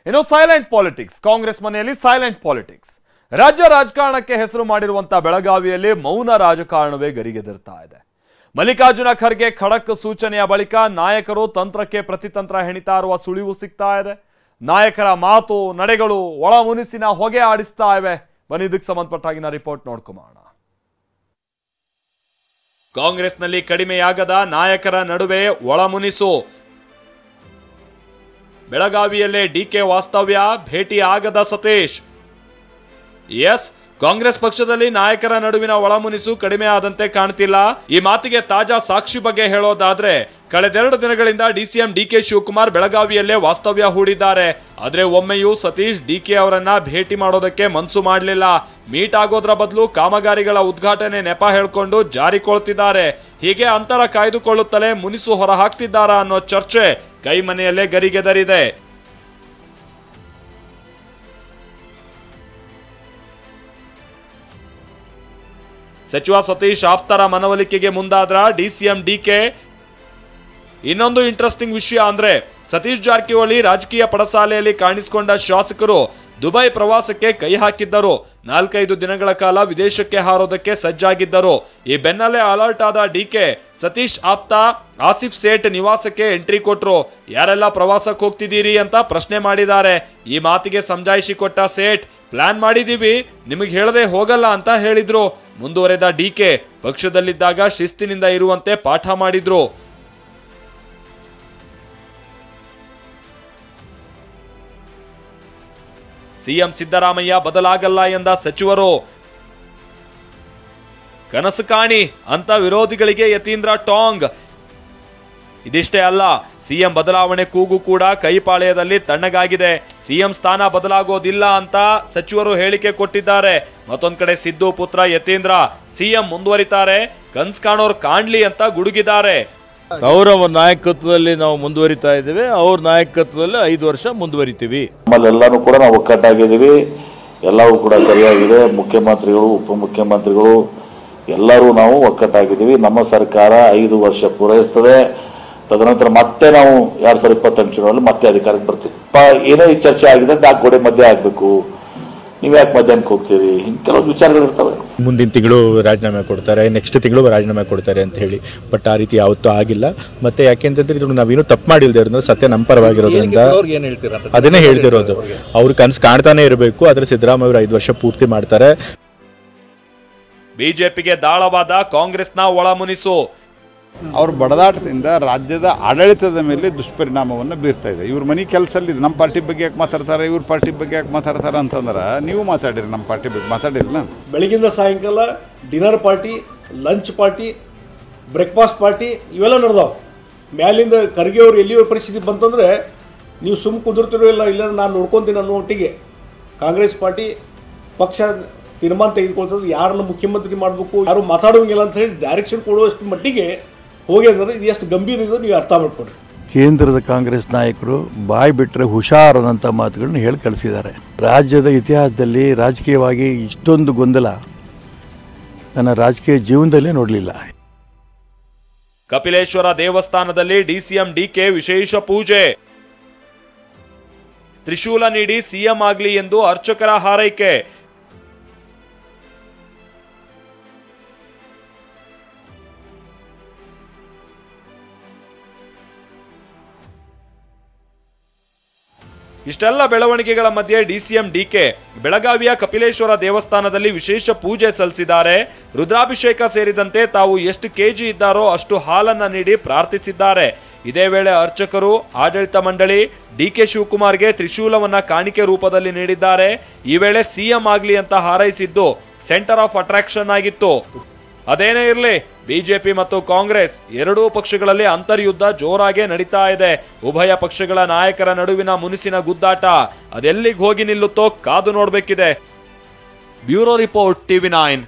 ಇನ್ನು silent politics, Congress ಮನೆಯಲ್ಲಿ silent politics. ರಾಜ್ಯ ರಾಜಕಾರಣಕ್ಕೆ ಹೆಸರು ಮಾಡಿರುವಂತಹ ಬೆಳಗಾವಿಯಲ್ಲಿ ಮೌನ ರಾಜಕಾರಣವೇ ಗರಿಗೆದರ್ತಾ ಇದೆ. ಮಲ್ಲಿಕಾರ್ಜುನ ಖರ್ಗೆ ಖಡಕ್ ಸೂಚನೆಯ ಬಳಿಕ ನಾಯಕರು ತಂತ್ರಕ್ಕೆ ಪ್ರತಿತಂತ್ರ ಹೆಣಿತಾ ಇರುವ ಸುಳಿವು ಸಿಗ್ತಾ ಇದೆ. ನಾಯಕರ ಮಾತು ನಡೆಗಳು ಒಳ ಮುನಿಸಿನ ಹೊಗೆ ಆಡಿಸ್ತಾ ಇವೆ. ಬನ್ನಿ ಇದಕ್ಕೆ ಸಂಬಂಧಪಟ್ಟಾಗಿನ ರಿಪೋರ್ಟ್ ನೋಡ್ಕೊಂಬೋಣ. ಕಾಂಗ್ರೆಸ್ನಲ್ಲಿ ಕಡಿಮೆಯಾಗದ ನಾಯಕರ ನಡುವೆ ಒಳ ಮುನಿಸು. ಬೆಳಗಾವಿಯಲ್ಲೇ ಡಿಕೆ ವಾಸ್ತವ್ಯ, ಭೇಟಿ ಆಗದ ಸತೀಶ್. ಎಸ್, ಕಾಂಗ್ರೆಸ್ ಪಕ್ಷದಲ್ಲಿ ನಾಯಕರ ನಡುವಿನ ಒಳಮುನಿಸು ಕಡಿಮೆ ಆದಂತೆ ಕಾಣ್ತಿಲ್ಲ. ಈ ಮಾತಿಗೆ ತಾಜಾ ಸಾಕ್ಷಿ ಬಗ್ಗೆ ಹೇಳೋದಾದ್ರೆ, ಕಳೆದೆರಡು ದಿನಗಳಿಂದ ಡಿಸಿಎಂ ಡಿಕೆ ಶಿವಕುಮಾರ್ ಬೆಳಗಾವಿಯಲ್ಲೇ ವಾಸ್ತವ್ಯ ಹೂಡಿದ್ದಾರೆ. ಆದ್ರೆ ಒಮ್ಮೆಯೂ ಸತೀಶ್ ಡಿಕೆ ಅವರನ್ನ ಭೇಟಿ ಮಾಡೋದಕ್ಕೆ ಮನ್ಸು ಮಾಡಲಿಲ್ಲ. ಮೀಟ್ ಆಗೋದ್ರ ಬದಲು ಕಾಮಗಾರಿಗಳ ಉದ್ಘಾಟನೆ ನೆಪ ಹೇಳ್ಕೊಂಡು ಜಾರಿಕೊಳ್ತಿದ್ದಾರೆ. ಹೀಗೆ ಅಂತರ ಕಾಯ್ದುಕೊಳ್ಳುತ್ತಲೇ ಮುನಿಸು ಹೊರ ಹಾಕ್ತಿದ್ದಾರಾ ಅನ್ನೋ ಚರ್ಚೆ ಕೈ ಮನೆಯಲ್ಲೇ ಗರಿಗೆದರಿದೆ. ಸಚಿವ ಸತೀಶ್ ಆಪ್ತರ ಮನವೊಲಿಕೆಗೆ ಮುಂದಾದ್ರ ಡಿಸಿಎಂ ಡಿಕೆ. ಇನ್ನೊಂದು ಇಂಟ್ರೆಸ್ಟಿಂಗ್ ವಿಷಯ ಅಂದ್ರೆ, ಸತೀಶ್ ಜಾರಕಿಹೊಳಿ ರಾಜಕೀಯ ಪಡಸಾಲೆಯಲ್ಲಿ ಕಾಣಿಸಿಕೊಂಡ ಶಾಸಕರು ದುಬೈ ಪ್ರವಾಸಕ್ಕೆ ಕೈ ಹಾಕಿದ್ದರು. 4-5 ದಿನಗಳ ಕಾಲ ವಿದೇಶಕ್ಕೆ ಹಾರೋದಕ್ಕೆ ಸಜ್ಜಾಗಿದ್ದರು. ಈ ಬೆನ್ನಲ್ಲೇ ಅಲರ್ಟ್ ಆದ ಡಿಕೆ ಸತೀಶ್ ಆಪ್ತ ಆಸಿಫ್ ಸೇಠ್ ನಿವಾಸಕ್ಕೆ ಎಂಟ್ರಿ ಕೊಟ್ರು. ಯಾರೆಲ್ಲ ಪ್ರವಾಸಕ್ಕೆ ಹೋಗ್ತಿದ್ದೀರಿ ಅಂತ ಪ್ರಶ್ನೆ ಮಾಡಿದ್ದಾರೆ. ಈ ಮಾತಿಗೆ ಸಮಜಾಯಿಷಿ ಕೊಟ್ಟ ಸೇಠ್, ಪ್ಲಾನ್ ಮಾಡಿದೀವಿ, ನಿಮಗೆ ಹೇಳದೆ ಹೋಗಲ್ಲ ಅಂತ ಹೇಳಿದ್ರು. ಮುಂದುವರೆದ ಡಿಕೆ, ಪಕ್ಷದಲ್ಲಿದ್ದಾಗ ಶಿಸ್ತಿನಿಂದ ಇರುವಂತೆ ಪಾಠ ಮಾಡಿದ್ರು. ಸಿಎಂ ಸಿದ್ದರಾಮಯ್ಯ ಬದಲಾಗಲ್ಲ ಎಂದ ಸಚಿವರು. ಕನಸು ಕಾಣಿ ಅಂತ ವಿರೋಧಿಗಳಿಗೆ ಯತೀಂದ್ರ ಟಾಂಗ್. ಇದಿಷ್ಟೇ ಅಲ್ಲ, ಸಿಎಂ ಬದಲಾವಣೆ ಕೂಗು ಕೂಡ ಕೈಪಾಳ್ಯದಲ್ಲಿ ತಣ್ಣಗಾಗಿದೆ. ಸಿಎಂ ಸ್ಥಾನ ಬದಲಾಗೋದಿಲ್ಲ ಅಂತ ಸಚಿವರು ಹೇಳಿಕೆ ಕೊಟ್ಟಿದ್ದಾರೆ. ಮತ್ತೊಂದ್ ಕಡೆ ಸಿದ್ದು ಪುತ್ರ ಯತೀಂದ್ರ, ಸಿಎಂ ಮುಂದುವರಿತಾರೆ, ಕನ್ಸ್ ಕಾಣೋರ್ ಕಾಣ್ಲಿ ಅಂತ ಗುಡುಗಿದ್ದಾರೆ. ಅವರ ನಾಯಕತ್ವದಲ್ಲಿ ನಾವು ಮುಂದುವರಿತಾ ಇದ್ದೇವೆ, ಅವ್ರ ನಾಯಕತ್ವದಲ್ಲಿ 5 ವರ್ಷ ಮುಂದುವರಿತೀವಿ. ನಮ್ಮಲ್ಲೆಲ್ಲಾನು ಕೂಡ ನಾವು ಒಕ್ಕಟ್ಟಾಗಿದ್ದೀವಿ, ಎಲ್ಲವೂ ಕೂಡ ಸರಿಯಾಗಿದೆ. ಮುಖ್ಯಮಂತ್ರಿಗಳು, ಉಪಮುಖ್ಯಮಂತ್ರಿಗಳು ಎಲ್ಲರೂ ನಾವು ಒಕ್ಕಟ್ಟಾಗಿದ್ದೀವಿ. ನಮ್ಮ ಸರ್ಕಾರ 5 ವರ್ಷ ಪೂರೈಸ್ತದೆ. ತದನಂತರ ಮತ್ತೆ ನಾವು 2028 ಚುನಾವಣೆಯಲ್ಲಿ ಮತ್ತೆ ಅಧಿಕಾರಕ್ಕೆ ಬರ್ತೀವಿ. ಏನೇ ಚರ್ಚೆ ಆಗಿದೆ, ಗೋಡೆ ಮಧ್ಯೆ ಆಗ್ಬೇಕು, ನೀವ್ ಯಾಕೆ ಮಧ್ಯಾಹ್ನಕ್ಕೆ ಹೋಗ್ತೀರಿ, ಕೆಲವೊಂದು ವಿಚಾರಗಳು ಇರ್ತವೆ. ಮುಂದಿನ ತಿಂಗಳು ರಾಜೀನಾಮೆ ಕೊಡ್ತಾರೆ, ನೆಕ್ಸ್ಟ್ ತಿಂಗಳು ರಾಜೀನಾಮೆ ಕೊಡ್ತಾರೆ ಅಂತ ಹೇಳಿ, ಬಟ್ ಆ ರೀತಿ ಯಾವತ್ತೂ ಆಗಿಲ್ಲ. ಮತ್ತೆ ಯಾಕೆಂತಂದ್ರೆ ಇದು ನಾವೇನು ತಪ್ಪು ಮಾಡಿಲ್ದೇ ಇರೋದ್ರಿಂದ, ಸತ್ಯ ನಮ್ಮ ಪರವಾಗಿರೋದ್ರಿಂದ ಅದನ್ನೇ ಹೇಳ್ತಿರೋದು. ಅವ್ರು ಕನಸು ಕಾಣ್ತಾನೆ ಇರಬೇಕು, ಆದ್ರೆ ಸಿದ್ದರಾಮಯ್ಯ ಅವರು 5 ವರ್ಷ ಪೂರ್ತಿ ಮಾಡ್ತಾರೆ. ಬಿಜೆಪಿಗೆ ದಾಳವಾದ ಕಾಂಗ್ರೆಸ್ನ ಒಳಮುನಿಸು. ಅವ್ರ ಬಡದಾಟದಿಂದ ರಾಜ್ಯದ ಆಡಳಿತದ ಮೇಲೆ ದುಷ್ಪರಿಣಾಮವನ್ನು ಬೀರ್ತಾ ಇದೆ. ಇವ್ರ ಮನೆ ಕೆಲಸಲ್ಲಿ ನಮ್ಮ ಪಾರ್ಟಿ ಬಗ್ಗೆ ಯಾಕೆ ಮಾತಾಡ್ತಾರೆ, ಇವ್ರ ಪಾರ್ಟಿ ಬಗ್ಗೆ ಯಾಕೆ ಮಾತಾಡ್ತಾರೆ ಅಂತಂದ್ರೆ, ನೀವು ಮಾತಾಡಿರಿ, ನಮ್ಮ ಪಾರ್ಟಿ ಬಗ್ಗೆ ಮಾತಾಡಿರಲ್ಲ. ಬೆಳಗಿಂದ ಸಾಯಂಕಾಲ dinner party, lunch party, breakfast party ಇವೆಲ್ಲ ನಡೆದಾವೆ. ಮ್ಯಾಲಿಂದ ಖರ್ಗೆ ಅವ್ರು ಎಲ್ಲಿಯೋ ಪರಿಸ್ಥಿತಿ ಬಂತಂದರೆ ನೀವು ಸುಮ್ಮ ಕುದುರ್ತಿರೋ ಇಲ್ಲ ನಾನು ನೋಡ್ಕೊತೀನಿ ಅನ್ನೋ ಒಟ್ಟಿಗೆ ಕಾಂಗ್ರೆಸ್ ಪಾರ್ಟಿ ಪಕ್ಷ ತೀರ್ಮಾನ ತೆಗೆದುಕೊಳ್ತದೆ. ಯಾರನ್ನು ಮುಖ್ಯಮಂತ್ರಿ ಮಾಡಬೇಕು, ಯಾರು ಮಾತಾಡೋಂಗಿಲ್ಲ ಅಂತ ಹೇಳಿ ಡೈರೆಕ್ಷನ್ ಕೊಡುವಷ್ಟು ಮಟ್ಟಿಗೆ ಹೋಗಿ ಅಂದರೆ ಇದು ಎಷ್ಟು ಗಂಭೀರ ಇದೆ ನೀವು ಅರ್ಥ ಮಾಡ್ಕೊಡ್ರಿ. ಕೇಂದ್ರದ ಕಾಂಗ್ರೆಸ್ ನಾಯಕರು ಬಾಯಿ ಬಿಟ್ಟರೆ ಹುಷಾರದಂಥ ಮಾತುಗಳನ್ನ ಹೇಳಿ ಕಳಿಸಿದ್ದಾರೆ. ರಾಜ್ಯದ ಇತಿಹಾಸದಲ್ಲಿ ರಾಜಕೀಯವಾಗಿ ಇಷ್ಟೊಂದು ಗೊಂದಲ ನನ್ನ ರಾಜಕೀಯ ಜೀವನದಲ್ಲೇ ನೋಡಲಿಲ್ಲ. ಕಪಿಲೇಶ್ವರ ದೇವಸ್ಥಾನದಲ್ಲಿ ಡಿಸಿಎಂ ಡಿಕೆ ವಿಶೇಷ ಪೂಜೆ. ತ್ರಿಶೂಲ ನೀಡಿ ಸಿಎಂ ಆಗಲಿ ಎಂದು ಅರ್ಚಕರ ಹಾರೈಕೆ. ಇಷ್ಟೆಲ್ಲ ಬೆಳವಣಿಗೆಗಳ ಮಧ್ಯೆ ಡಿಸಿಎಂ ಡಿಕೆ ಬೆಳಗಾವಿಯ ಕಪಿಲೇಶ್ವರ ದೇವಸ್ಥಾನದಲ್ಲಿ ವಿಶೇಷ ಪೂಜೆ ಸಲ್ಲಿಸಿದ್ದಾರೆ. ರುದ್ರಾಭಿಷೇಕ ಸೇರಿದಂತೆ ತಾವು ಎಷ್ಟು ಕೆಜಿ ಇದ್ದಾರೋ ಅಷ್ಟು ಹಾಲನ್ನ ನೀಡಿ ಪ್ರಾರ್ಥಿಸಿದ್ದಾರೆ. ಇದೇ ವೇಳೆ ಅರ್ಚಕರು, ಆಡಳಿತ ಮಂಡಳಿ ಡಿಕೆ ಶಿವಕುಮಾರ್ಗೆ ತ್ರಿಶೂಲವನ್ನ ಕಾಣಿಕೆ ರೂಪದಲ್ಲಿ ನೀಡಿದ್ದಾರೆ. ಈ ವೇಳೆ ಸಿಎಂ ಆಗ್ಲಿ ಅಂತ ಹಾರೈಸಿದ್ದು ಸೆಂಟರ್ ಆಫ್ ಅಟ್ರಾಕ್ಷನ್ ಆಗಿತ್ತು. ಅದೇನೇ ಇರಲಿ, ಬಿಜೆಪಿ ಮತ್ತು ಕಾಂಗ್ರೆಸ್ ಎರಡೂ ಪಕ್ಷಗಳಲ್ಲಿ ಅಂತರ್ಯುದ್ಧ ಜೋರಾಗೆ ನಡೀತಾ ಇದೆ. ಉಭಯ ಪಕ್ಷಗಳ ನಾಯಕರ ನಡುವಿನ ಮುನಿಸಿನ ಗುದ್ದಾಟ ಅದೆಲ್ಲಿಗೆ ಹೋಗಿ ನಿಲ್ಲುತ್ತೋ ಕಾದು ನೋಡಬೇಕಿದೆ. Bureau report, TV9.